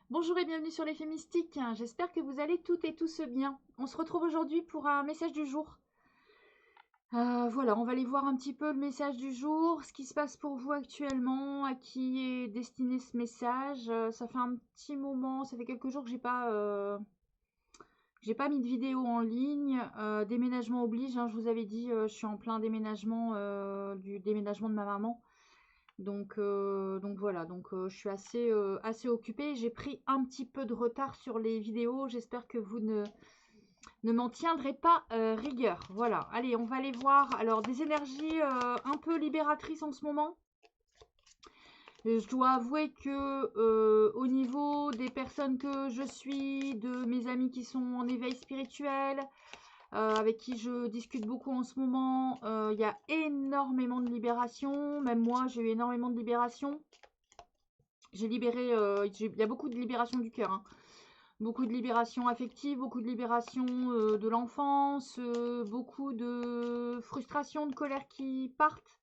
Bonjour et bienvenue sur l'effet mystique. J'espère que vous allez toutes et tous bien. On se retrouve aujourd'hui pour un message du jour. Voilà, on va aller voir un petit peu le message du jour, ce qui se passe pour vous actuellement, à qui est destiné ce message. Ça fait un petit moment, ça fait quelques jours que j'ai pas mis de vidéo en ligne. Déménagement oblige, hein, je vous avais dit, je suis en plein déménagement, du déménagement de ma maman. Donc voilà, je suis assez occupée. J'ai pris un petit peu de retard sur les vidéos. J'espère que vous ne m'en tiendrez pas rigueur. Voilà, allez, on va aller voir. Alors, des énergies un peu libératrices en ce moment. Je dois avouer que au niveau des personnes que je suis, de mes amis qui sont en éveil spirituel, avec qui je discute beaucoup en ce moment, il y a énormément de libération. Même moi, j'ai eu énormément de libération. J'ai libéré, il y a beaucoup de libération du cœur, hein. Beaucoup de libération affective, beaucoup de libération de l'enfance, beaucoup de frustration, de colère qui partent.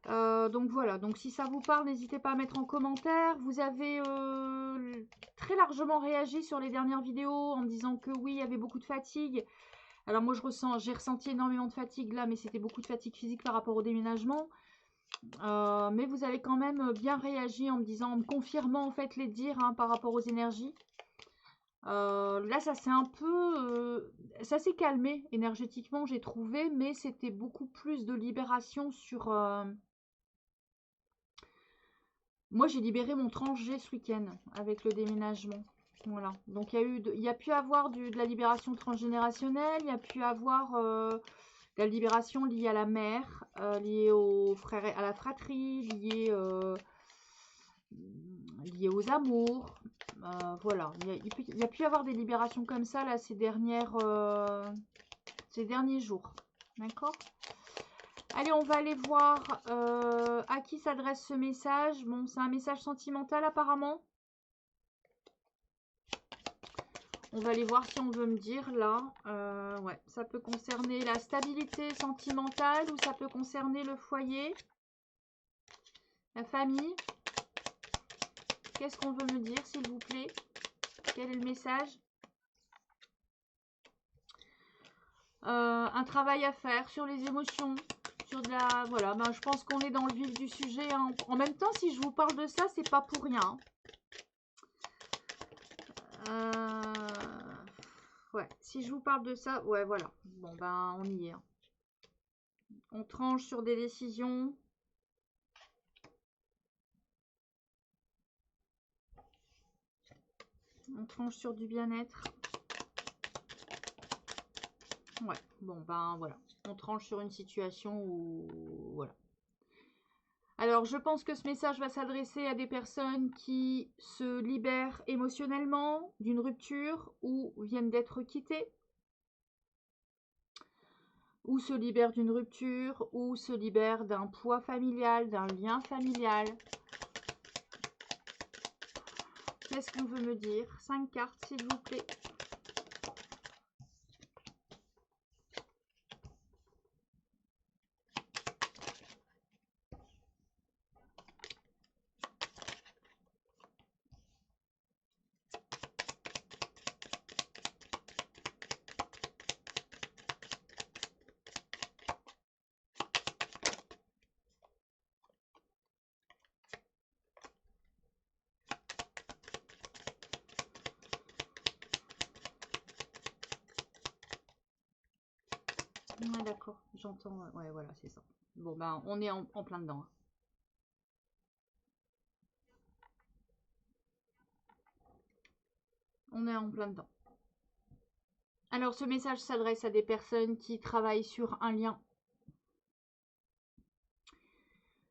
Donc voilà, donc si ça vous parle, n'hésitez pas à mettre en commentaire. Vous avez très largement réagi sur les dernières vidéos en me disant que oui, il y avait beaucoup de fatigue. Alors moi j'ai ressenti énormément de fatigue là, mais c'était beaucoup de fatigue physique par rapport au déménagement. Mais vous avez quand même bien réagi en me disant, en me confirmant en fait les dires, hein, par rapport aux énergies. Là, ça s'est calmé énergétiquement, j'ai trouvé, mais c'était beaucoup plus de libération sur. Moi, j'ai libéré mon tranche G ce week-end avec le déménagement. Voilà. Donc, il y a pu avoir de la libération transgénérationnelle, il y a pu avoir de la libération liée à la mère, liée aux frères, à la fratrie, liée aux amours. Voilà, il y a pu y avoir des libérations comme ça là ces derniers jours. D'accord. Allez, on va aller voir à qui s'adresse ce message. Bon, c'est un message sentimental apparemment. On va aller voir si on veut me dire là. Ouais, ça peut concerner la stabilité sentimentale ou ça peut concerner le foyer, la famille. Qu'est-ce qu'on veut me dire, s'il vous plaît? Quel est le message? Un travail à faire sur les émotions, sur de la... Voilà, ben, je pense qu'on est dans le vif du sujet, hein. En même temps, si je vous parle de ça, c'est pas pour rien. Ouais, si je vous parle de ça, ouais, voilà. Bon, ben, on y est, hein. On tranche sur des décisions. On tranche sur du bien-être. Ouais, bon, ben, voilà. On tranche sur une situation où... Voilà. Alors, je pense que ce message va s'adresser à des personnes qui se libèrent émotionnellement d'une rupture ou viennent d'être quittées, ou se libèrent d'une rupture, ou se libèrent d'un poids familial, d'un lien familial. Qu'est-ce qu'on veut me dire? 5 cartes, s'il vous plaît. Ouais, d'accord, j'entends. Ouais, voilà, c'est ça. Bon, ben, on est en plein dedans, hein. On est en plein dedans. Alors, ce message s'adresse à des personnes qui travaillent sur un lien.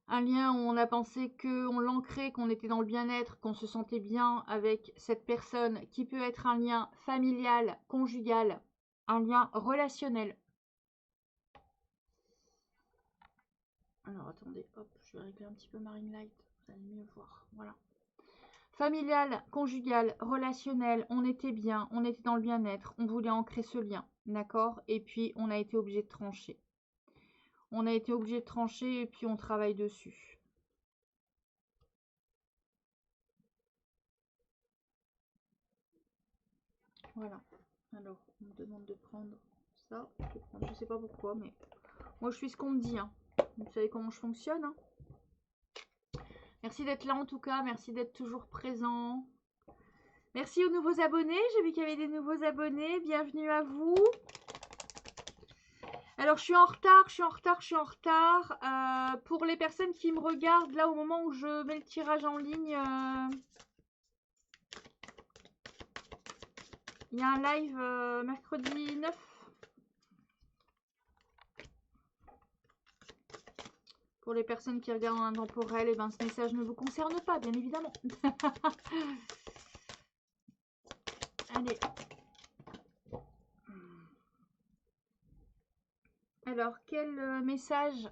Un lien où on a pensé qu'on l'ancrait, qu'on était dans le bien-être, qu'on se sentait bien avec cette personne, qui peut être un lien familial, conjugal, un lien relationnel. Alors, attendez, hop, je vais régler un petit peu ma ring light, vous allez mieux voir, voilà. Familial, conjugal, relationnel, on était bien, on était dans le bien-être, on voulait ancrer ce lien, d'accord? Et puis, on a été obligé de trancher. On a été obligé de trancher et puis on travaille dessus. Voilà. Alors, on me demande de prendre ça. Je sais pas pourquoi, mais moi je suis ce qu'on me dit. Hein. Vous savez comment je fonctionne. Hein. Merci d'être là en tout cas. Merci d'être toujours présent. Merci aux nouveaux abonnés. J'ai vu qu'il y avait des nouveaux abonnés. Bienvenue à vous. Alors, je suis en retard. Pour les personnes qui me regardent, là, au moment où je mets le tirage en ligne, il y a un live mercredi 9. Pour les personnes qui regardent en intemporel, et ben, ce message ne vous concerne pas, bien évidemment. Allez. Alors, quel message ?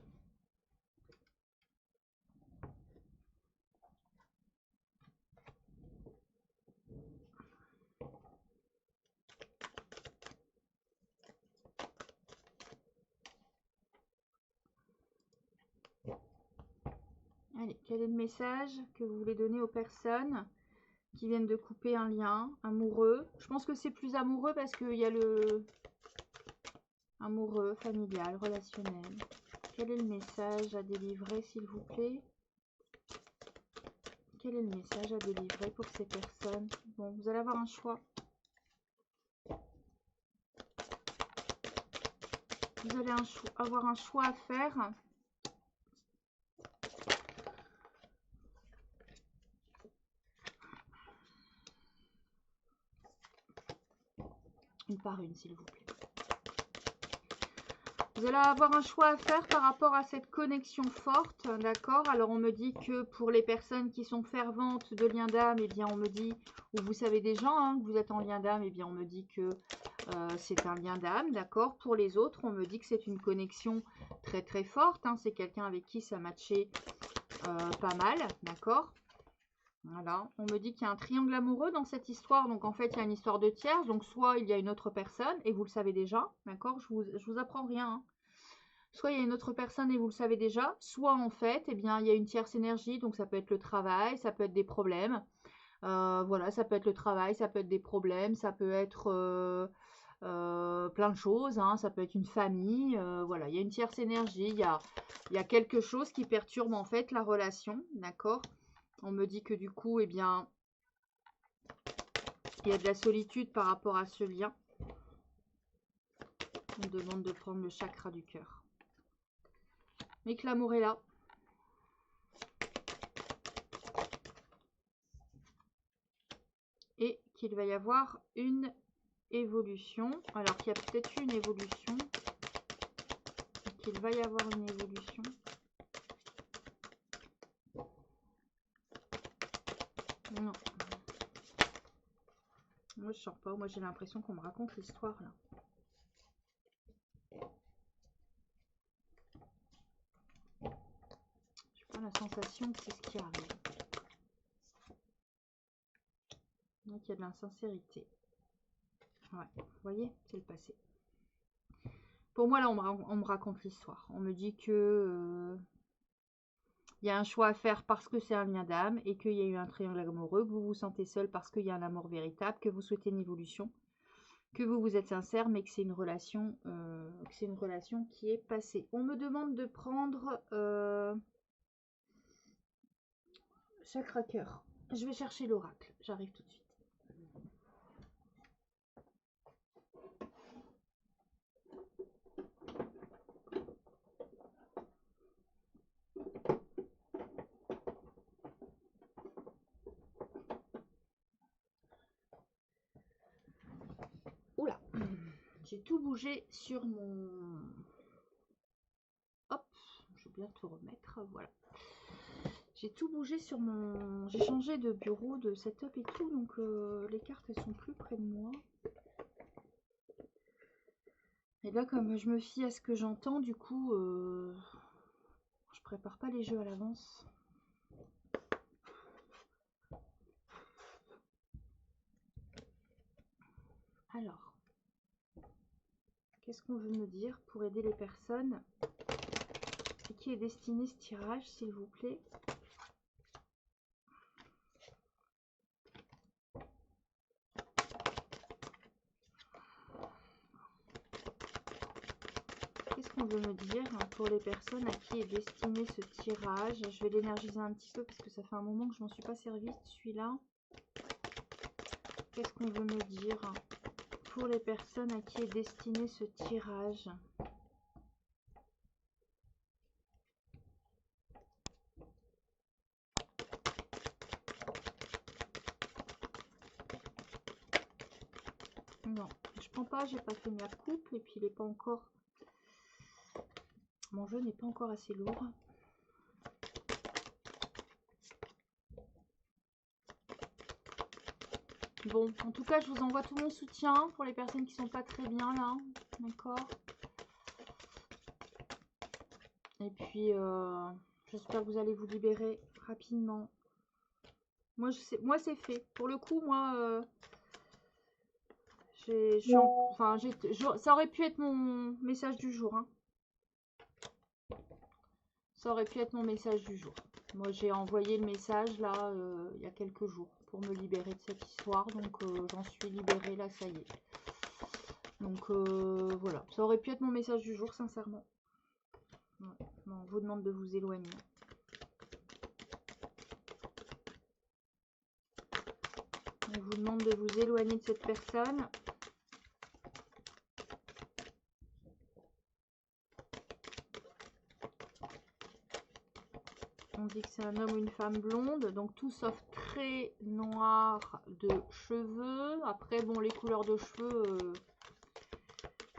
Allez, quel est le message que vous voulez donner aux personnes qui viennent de couper un lien amoureux? Je pense que c'est plus amoureux parce qu'il y a le amoureux, familial, relationnel. Quel est le message à délivrer, s'il vous plaît? Quel est le message à délivrer pour ces personnes? Bon, vous allez avoir un choix. Vous allez avoir un choix à faire. Une par une, s'il vous plaît. Vous allez avoir un choix à faire par rapport à cette connexion forte, d'accord? Alors, on me dit que pour les personnes qui sont ferventes de lien d'âme, eh bien, on me dit, ou vous savez déjà hein, que vous êtes en lien d'âme, eh bien, on me dit que c'est un lien d'âme, d'accord? Pour les autres, on me dit que c'est une connexion très, très forte. Hein, c'est quelqu'un avec qui ça matchait pas mal, d'accord? Voilà, on me dit qu'il y a un triangle amoureux dans cette histoire, donc en fait il y a une histoire de tierce, donc soit il y a une autre personne, et vous le savez déjà, d'accord, je vous apprends rien, hein. Soit il y a une autre personne et vous le savez déjà, soit en fait, eh bien, il y a une tierce énergie, donc ça peut être le travail, ça peut être des problèmes, voilà, ça peut être le travail, ça peut être des problèmes, ça peut être plein de choses, hein, ça peut être une famille, voilà, il y a une tierce énergie, il y a quelque chose qui perturbe en fait la relation, d'accord. On me dit que du coup, eh bien, il y a de la solitude par rapport à ce lien. On me demande de prendre le chakra du cœur. Mais que l'amour est là. Et qu'il va y avoir une évolution. Alors qu'il y a peut-être eu une évolution. Qu'il va y avoir une évolution. Non. Moi, je sors pas. Moi, j'ai l'impression qu'on me raconte l'histoire, là. J'ai pas la sensation que c'est ce qui arrive. Donc, il y a de l'insincérité. Ouais, vous voyez, c'est le passé. Pour moi, là, on me raconte l'histoire. On me dit que il y a un choix à faire parce que c'est un lien d'âme et qu'il y a eu un triangle amoureux, que vous vous sentez seul parce qu'il y a un amour véritable, que vous souhaitez une évolution, que vous êtes sincère, mais que c'est une relation qui est passée. On me demande de prendre chakra cœur. Je vais chercher l'oracle. J'arrive tout de suite. Oula, j'ai tout bougé sur mon... Hop, je vais bien tout remettre, voilà. J'ai tout bougé sur mon... J'ai changé de bureau, de setup et tout, donc les cartes, elles sont plus près de moi. Et là, comme je me fie à ce que j'entends, du coup, je prépare pas les jeux à l'avance. Alors, qu'est-ce qu'on veut me dire pour aider les personnes? À qui est destiné ce tirage, s'il vous plaît? qu'on veut me dire pour les personnes à qui est destiné ce tirage? Je vais l'énergiser un petit peu parce que ça fait un moment que je m'en suis pas servi celui-là. Qu'est-ce qu'on veut me dire pour les personnes à qui est destiné ce tirage? Non, je prends pas, j'ai pas fait ma coupe et puis il est pas encore... Mon jeu n'est pas encore assez lourd. Bon, en tout cas, je vous envoie tout mon soutien pour les personnes qui sont pas très bien là, d'accord? Et puis, j'espère que vous allez vous libérer rapidement. Moi, c'est fait. Pour le coup, moi, ça aurait pu être mon message du jour. Hein. Ça aurait pu être mon message du jour. Moi, j'ai envoyé le message là il y a quelques jours pour me libérer de cette histoire. Donc, j'en suis libérée là, ça y est. Donc, voilà. Ça aurait pu être mon message du jour, sincèrement. Ouais. Bon, on vous demande de vous éloigner. On vous demande de vous éloigner de cette personne. On dit que c'est un homme ou une femme blonde, donc tout sauf très noir de cheveux. Après, bon, les couleurs de cheveux,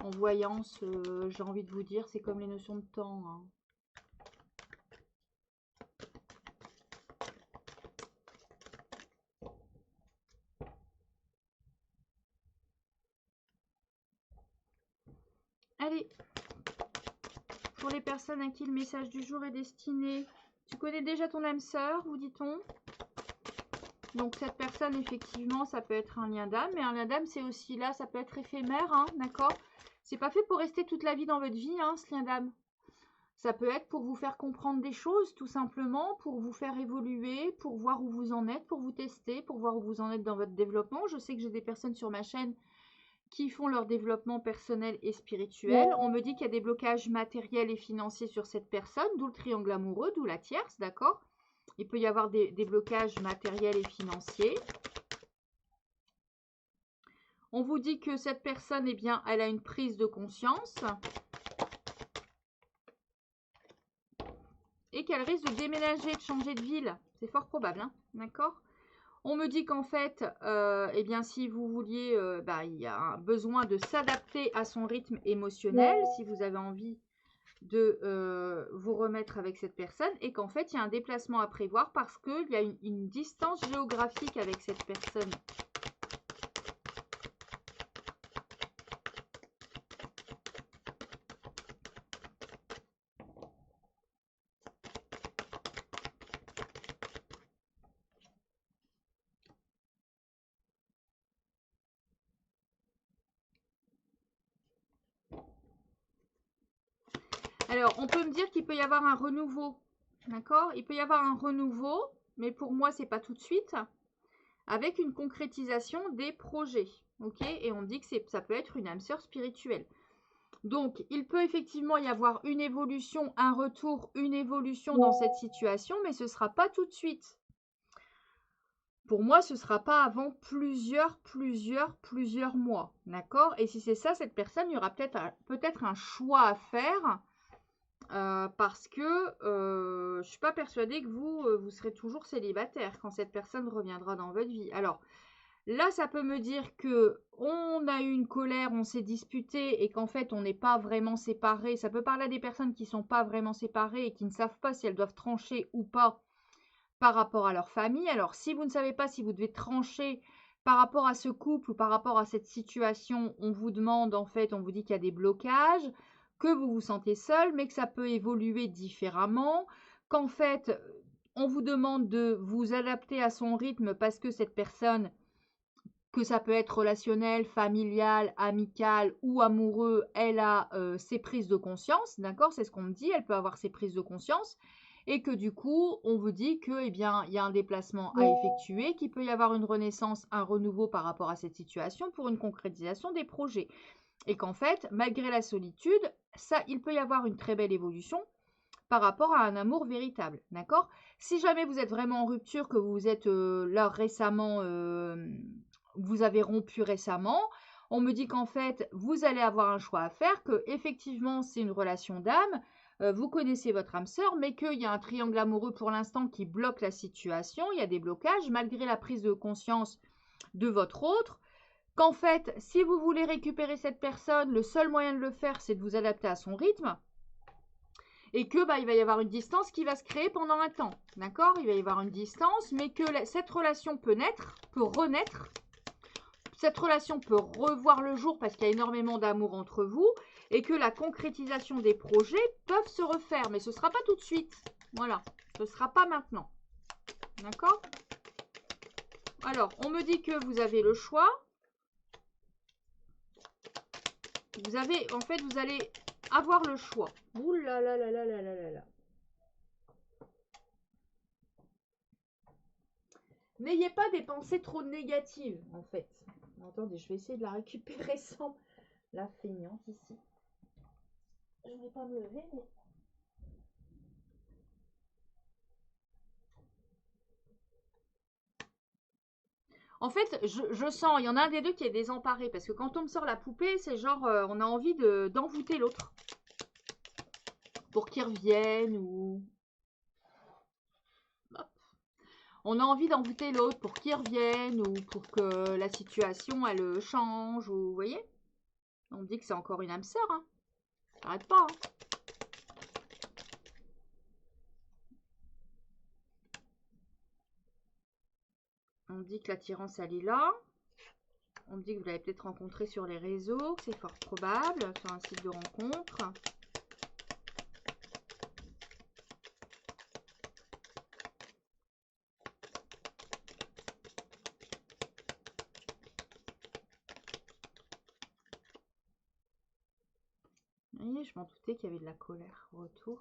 en voyance, j'ai envie de vous dire, c'est comme les notions de temps. Hein. Allez, pour les personnes à qui le message du jour est destiné, tu connais déjà ton âme sœur, vous dit-on. Donc cette personne, effectivement, ça peut être un lien d'âme, mais un lien d'âme, c'est aussi là, ça peut être éphémère, hein, d'accord? C'est pas fait pour rester toute la vie dans votre vie, hein, ce lien d'âme. Ça peut être pour vous faire comprendre des choses, tout simplement, pour vous faire évoluer, pour voir où vous en êtes, pour vous tester, pour voir où vous en êtes dans votre développement. Je sais que j'ai des personnes sur ma chaîne qui font leur développement personnel et spirituel. On me dit qu'il y a des blocages matériels et financiers sur cette personne, d'où le triangle amoureux, d'où la tierce, d'accord? Il peut y avoir des blocages matériels et financiers. On vous dit que cette personne, eh bien, elle a une prise de conscience et qu'elle risque de déménager, de changer de ville. C'est fort probable, hein, d'accord? On me dit qu'en fait, eh bien, si vous vouliez, il y a un besoin de s'adapter à son rythme émotionnel, si vous avez envie de vous remettre avec cette personne, et qu'en fait, il y a un déplacement à prévoir parce qu'il y a une distance géographique avec cette personne. Alors, on peut me dire qu'il peut y avoir un renouveau, d'accord? Il peut y avoir un renouveau, mais pour moi, c'est pas tout de suite, avec une concrétisation des projets, ok? Et on me dit que ça peut être une âme sœur spirituelle. Donc, il peut effectivement y avoir une évolution, un retour, une évolution dans cette situation, mais ce ne sera pas tout de suite. Pour moi, ce ne sera pas avant plusieurs mois, d'accord? Et si c'est ça, cette personne, il y aura peut-être un choix à faire, parce que je ne suis pas persuadée que vous serez toujours célibataire quand cette personne reviendra dans votre vie. Alors, là, ça peut me dire que on a eu une colère, on s'est disputé et qu'en fait, on n'est pas vraiment séparés. Ça peut parler à des personnes qui ne sont pas vraiment séparées et qui ne savent pas si elles doivent trancher ou pas par rapport à leur famille. Alors, si vous ne savez pas si vous devez trancher par rapport à ce couple ou par rapport à cette situation, on vous demande, en fait, on vous dit qu'il y a des blocages, que vous vous sentez seul, mais que ça peut évoluer différemment, qu'en fait, on vous demande de vous adapter à son rythme parce que cette personne, que ça peut être relationnel, familial, amical ou amoureux, elle a ses prises de conscience, d'accord? C'est ce qu'on me dit, elle peut avoir ses prises de conscience et que du coup, on vous dit que, eh bien, il y a un déplacement à effectuer, qu'il peut y avoir une renaissance, un renouveau par rapport à cette situation pour une concrétisation des projets. Et qu'en fait, malgré la solitude, ça, il peut y avoir une très belle évolution par rapport à un amour véritable, d'accord? Si jamais vous êtes vraiment en rupture, que vous êtes là récemment, vous avez rompu récemment, on me dit qu'en fait, vous allez avoir un choix à faire, que effectivement c'est une relation d'âme, vous connaissez votre âme sœur, mais qu'il y a un triangle amoureux pour l'instant qui bloque la situation, il y a des blocages, malgré la prise de conscience de votre autre, qu'en fait, si vous voulez récupérer cette personne, le seul moyen de le faire, c'est de vous adapter à son rythme, et que il va y avoir une distance qui va se créer pendant un temps, d'accord? Il va y avoir une distance, mais que cette relation peut naître, peut renaître, cette relation peut revoir le jour parce qu'il y a énormément d'amour entre vous, et que la concrétisation des projets peuvent se refaire, mais ce ne sera pas tout de suite, voilà, ce ne sera pas maintenant, d'accord? Alors, on me dit que vous avez le choix, vous avez, en fait, vous allez avoir le choix. Ouh là là là là là là là là. N'ayez pas des pensées trop négatives, en fait. Attendez, je vais essayer de la récupérer sans la feignante ici. Je ne vais pas me lever, mais... En fait, je sens, il y en a un des deux qui est désemparé, parce que quand on me sort la poupée, c'est genre, on a envie d'envoûter l'autre. Pour qu'il revienne, ou... Hop. On a envie d'envoûter l'autre pour qu'il revienne, ou pour que la situation, elle change, ou vous voyez? On me dit que c'est encore une âme sœur, hein. Ça n'arrête pas, hein. On me dit que l'attirance, elle est là. On me dit que vous l'avez peut-être rencontré sur les réseaux, que c'est fort probable, sur un site de rencontre. Vous voyez, je m'en doutais qu'il y avait de la colère au retour.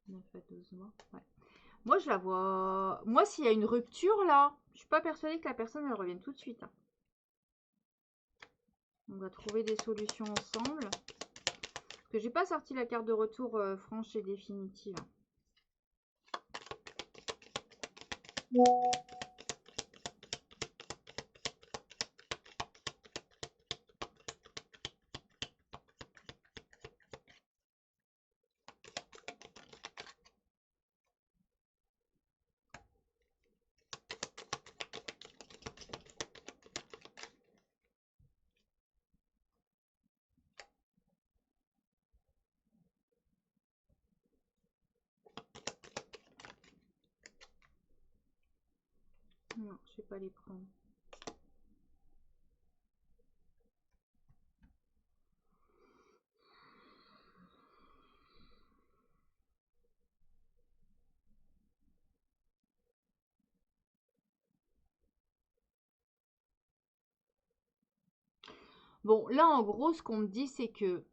« 9 à 12 mois, ouais. Moi, je la vois... Moi, s'il y a une rupture, là, je suis pas persuadée que la personne, elle revienne tout de suite, hein. On va trouver des solutions ensemble. Parce que j'ai pas sorti la carte de retour franche et définitive. Non, je vais pas les prendre. Bon, là, en gros, ce qu'on me dit, c'est que...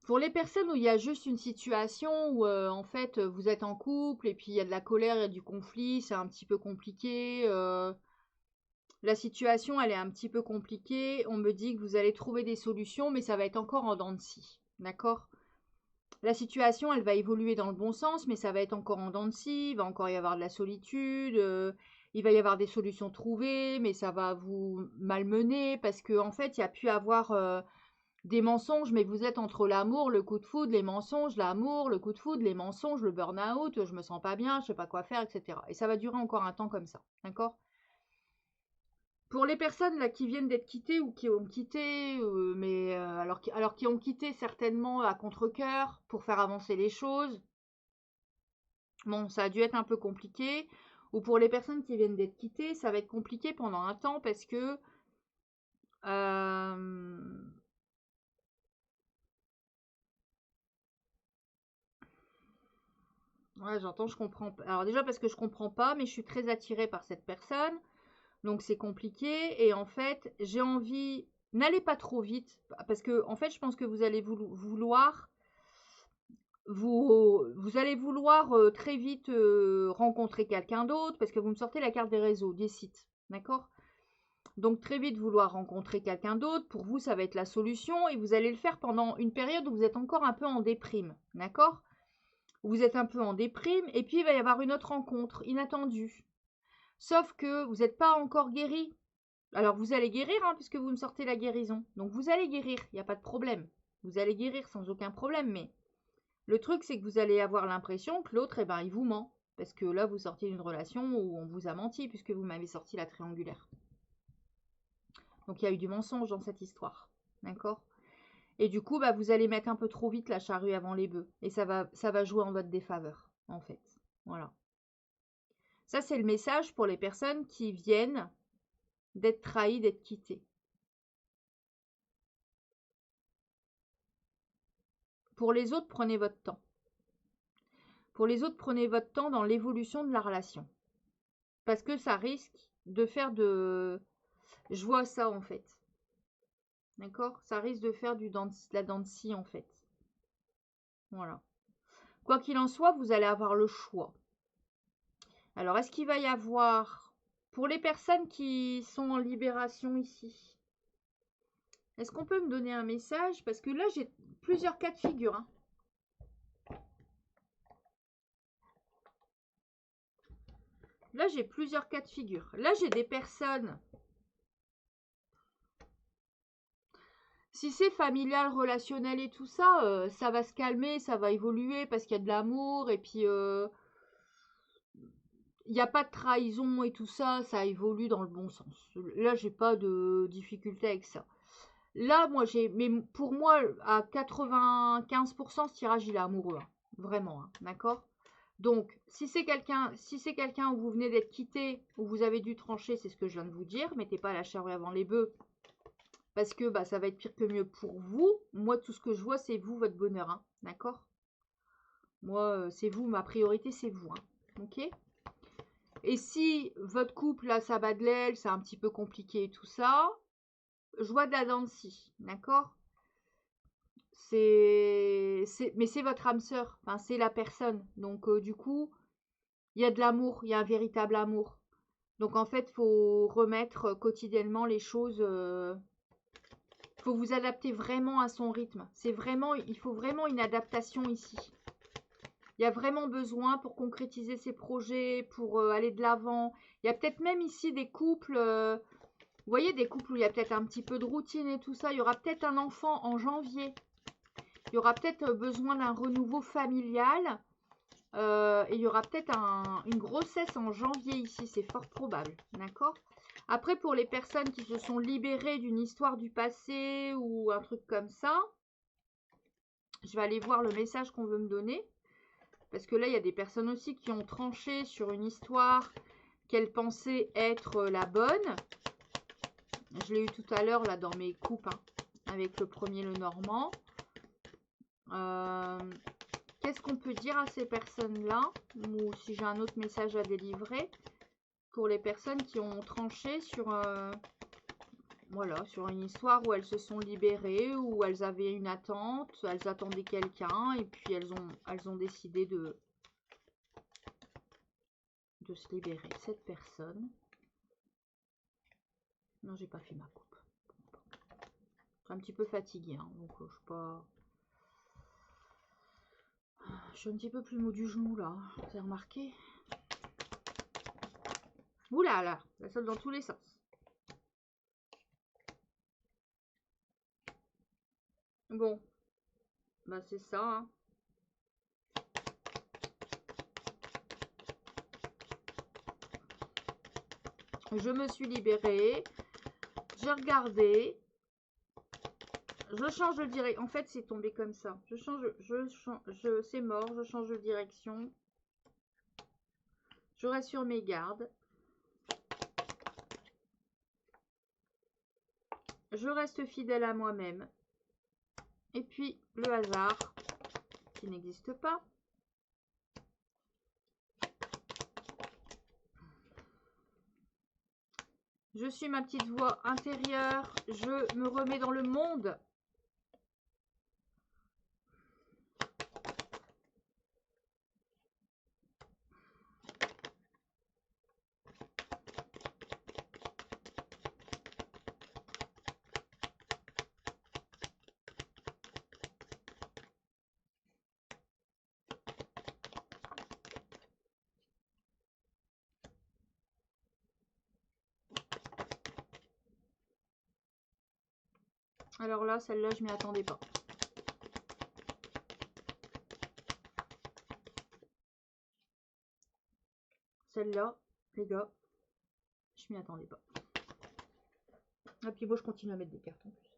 Pour les personnes où il y a juste une situation où, en fait, vous êtes en couple et puis il y a de la colère, il y a du conflit, c'est un petit peu compliqué. La situation, elle est un petit peu compliquée. On me dit que vous allez trouver des solutions, mais ça va être encore en dents de scie. D'accord? La situation, elle va évoluer dans le bon sens, mais ça va être encore en dents de scie. Il va encore y avoir de la solitude. Il va y avoir des solutions trouvées, mais ça va vous malmener parce qu'en fait, il y a pu avoir des mensonges, mais vous êtes entre l'amour, le coup de foudre, les mensonges, l'amour, le coup de foudre, les mensonges, le burn-out, je me sens pas bien, je sais pas quoi faire, etc. Et ça va durer encore un temps comme ça. D'accord? Pour les personnes là qui viennent d'être quittées ou qui ont quitté, mais alors qui ont quitté certainement à contre-cœur pour faire avancer les choses, bon, ça a dû être un peu compliqué. Ou pour les personnes qui viennent d'être quittées, ça va être compliqué pendant un temps parce que ouais, j'entends, je comprends. Alors déjà parce que je comprends pas, mais je suis très attirée par cette personne, donc c'est compliqué. Et en fait, j'ai envie N'allez pas trop vite, parce que en fait, je pense que vous allez vouloir vous allez vouloir très vite rencontrer quelqu'un d'autre, parce que vous me sortez la carte des réseaux, des sites, d'accord? Donc très vite vouloir rencontrer quelqu'un d'autre, pour vous, ça va être la solution, et vous allez le faire pendant une période où vous êtes encore un peu en déprime, d'accord? Vous êtes un peu en déprime, et puis il va y avoir une autre rencontre inattendue. Sauf que vous n'êtes pas encore guéri. Alors vous allez guérir, hein, puisque vous me sortez la guérison. Donc vous allez guérir, il n'y a pas de problème. Vous allez guérir sans aucun problème, mais le truc, c'est que vous allez avoir l'impression que l'autre, eh ben, il vous ment. Parce que là, vous sortez d'une relation où on vous a menti, puisque vous m'avez sorti la triangulaire. Donc il y a eu du mensonge dans cette histoire. D'accord? Et du coup, bah, vous allez mettre un peu trop vite la charrue avant les bœufs. Et ça va jouer en votre défaveur, en fait. Voilà. Ça, c'est le message pour les personnes qui viennent d'être trahies, d'être quittées. Pour les autres, prenez votre temps. Pour les autres, prenez votre temps dans l'évolution de la relation. Parce que ça risque de faire de... Je vois ça, en fait. D'accord? Ça risque de faire de la dent de scie, en fait. Voilà. Quoi qu'il en soit, vous allez avoir le choix. Alors, est-ce qu'il va y avoir... Pour les personnes qui sont en libération ici, est-ce qu'on peut me donner un message? Parce que là, j'ai plusieurs cas de figure. Hein. Là, j'ai plusieurs cas de figure. Là, j'ai des personnes... Si c'est familial, relationnel et tout ça, ça va se calmer, ça va évoluer parce qu'il y a de l'amour et puis il n'y a pas de trahison et tout ça, ça évolue dans le bon sens. Là, j'ai pas de difficulté avec ça. Là, moi, mais pour moi, à 95%, ce tirage, il est amoureux. Hein. Vraiment, hein, d'accord? Donc, si c'est quelqu'un où vous venez d'être quitté, où vous avez dû trancher, c'est ce que je viens de vous dire. Mettez pas la charrue avant les bœufs. Parce que bah, ça va être pire que mieux pour vous. Moi, tout ce que je vois, c'est vous, votre bonheur. Hein, d'accord? Moi, c'est vous, ma priorité, c'est vous. Hein, ok? Et si votre couple, là, ça bat de l'aile, c'est un petit peu compliqué et tout ça, je vois de la dent de scie, d'accord? Mais c'est votre âme sœur, enfin, c'est la personne. Donc, du coup, il y a de l'amour, il y a un véritable amour. Donc, en fait, il faut remettre quotidiennement les choses. Il faut vous adapter vraiment à son rythme. Il faut vraiment une adaptation ici. Il y a vraiment besoin pour concrétiser ses projets, pour aller de l'avant. Il y a peut-être même ici des couples, vous voyez, des couples où il y a peut-être un petit peu de routine et tout ça. Il y aura peut-être un enfant en janvier. Il y aura peut-être besoin d'un renouveau familial. Et il y aura peut-être une grossesse en janvier ici. C'est fort probable. D'accord? Après, pour les personnes qui se sont libérées d'une histoire du passé ou un truc comme ça, je vais aller voir le message qu'on veut me donner. Parce que là, il y a des personnes aussi qui ont tranché sur une histoire qu'elles pensaient être la bonne. Je l'ai eu tout à l'heure là dans mes coupes, hein, avec le premier, le Normand. Qu'est-ce qu'on peut dire à ces personnes-là? Ou si j'ai un autre message à délivrer pour les personnes qui ont tranché sur, voilà, sur une histoire où elles se sont libérées, où elles avaient une attente, elles attendaient quelqu'un et puis elles ont décidé de se libérer. Cette personne. Non, j'ai pas fait ma coupe. Je suis un petit peu fatiguée, hein, donc je suis pas... Je suis un petit peu plus mou du genou, là. Vous avez remarqué? Oula, là, ça saute dans tous les sens. Bon, bah c'est ça, hein. Je me suis libérée. J'ai regardé. Je change de direction. En fait, c'est tombé comme ça. C'est mort. Je change de direction. Je reste sur mes gardes. Je reste fidèle à moi-même. Et puis, le hasard, qui n'existe pas. Je suis ma petite voix intérieure. Je me remets dans le monde. Alors là, celle-là, je m'y attendais pas. Celle-là, les gars, je m'y attendais pas. Et puis moi, je continue à mettre des cartes en plus.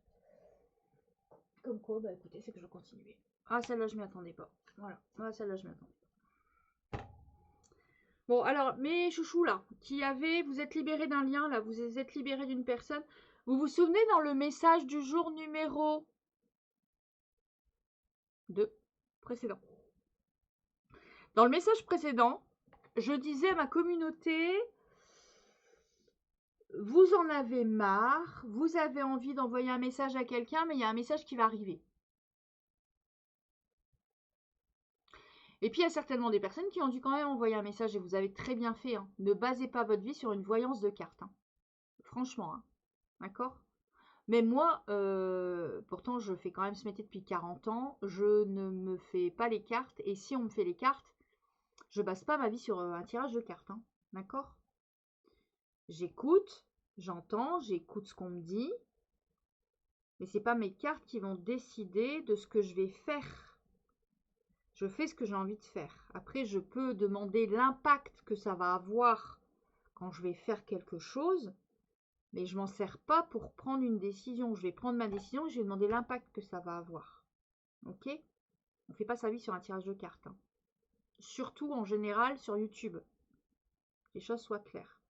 Comme quoi, bah écoutez, c'est que je continuais. Ah, celle-là, je m'y attendais pas. Voilà. Ah, celle-là, je m'y attendais pas. Bon, alors, mes chouchous, là, vous êtes libérés d'un lien, là, vous êtes libérés d'une personne. Vous vous souvenez dans le message du jour numéro 2 précédent. Dans le message précédent, je disais à ma communauté, vous en avez marre, vous avez envie d'envoyer un message à quelqu'un, mais il y a un message qui va arriver. Et puis, il y a certainement des personnes qui ont dû quand même envoyer un message, et vous avez très bien fait. Hein. Ne basez pas votre vie sur une voyance de cartes. Hein. Franchement, hein. D'accord? Mais moi, pourtant, je fais quand même ce métier depuis 40 ans. Je ne me fais pas les cartes. Et si on me fait les cartes, je base pas ma vie sur un tirage de cartes. Hein. D'accord? J'écoute, j'entends, j'écoute ce qu'on me dit. Mais ce n'est pas mes cartes qui vont décider de ce que je vais faire. Je fais ce que j'ai envie de faire. Après, je peux demander l'impact que ça va avoir quand je vais faire quelque chose, mais je ne m'en sers pas pour prendre une décision. Je vais prendre ma décision et je vais demander l'impact que ça va avoir. Ok? On ne fait pas sa vie sur un tirage de cartes. Hein. Surtout en général sur YouTube. Que les choses soient claires.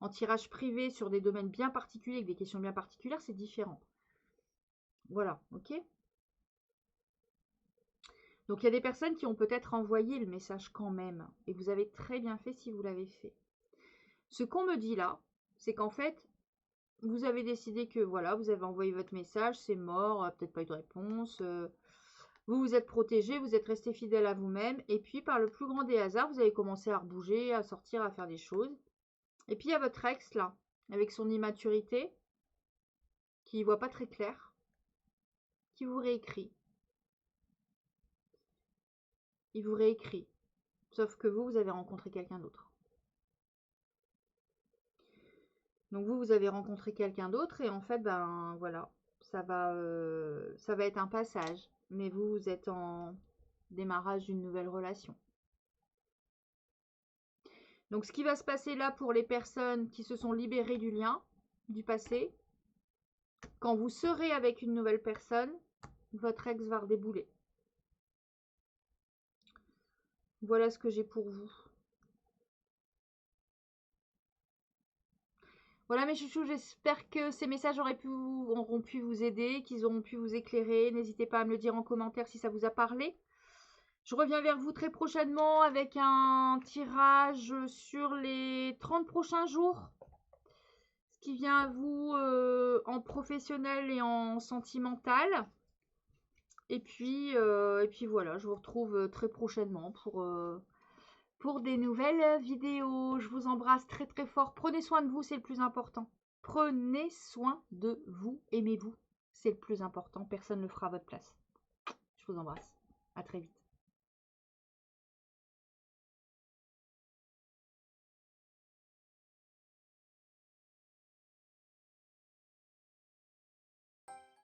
En tirage privé sur des domaines bien particuliers, avec des questions bien particulières, c'est différent. Voilà, ok? Donc, il y a des personnes qui ont peut-être envoyé le message quand même. Et vous avez très bien fait si vous l'avez fait. Ce qu'on me dit là, c'est qu'en fait, vous avez décidé que voilà, vous avez envoyé votre message, c'est mort, peut-être pas eu de réponse. Vous vous êtes protégé, vous êtes resté fidèle à vous-même. Et puis, par le plus grand des hasards, vous avez commencé à rebouger, à sortir, à faire des choses. Et puis, il y a votre ex là, avec son immaturité, qui ne voit pas très clair, qui vous réécrit. Il vous réécrit. Sauf que vous avez rencontré quelqu'un d'autre. Donc vous avez rencontré quelqu'un d'autre et en fait, ben voilà, ça va être un passage. Mais vous êtes en démarrage d'une nouvelle relation. Donc ce qui va se passer là pour les personnes qui se sont libérées du lien, du passé, quand vous serez avec une nouvelle personne, votre ex va redébouler. Voilà ce que j'ai pour vous. Voilà mes chouchous, j'espère que ces messages auront pu vous aider, qu'ils auront pu vous éclairer. N'hésitez pas à me le dire en commentaire si ça vous a parlé. Je reviens vers vous très prochainement avec un tirage sur les 30 prochains jours. Ce qui vient à vous en professionnel et en sentimental. Et puis voilà, je vous retrouve très prochainement pour des nouvelles vidéos. Je vous embrasse très très fort. Prenez soin de vous, c'est le plus important. Prenez soin de vous, aimez-vous. C'est le plus important. Personne ne le fera à votre place. Je vous embrasse. À très vite.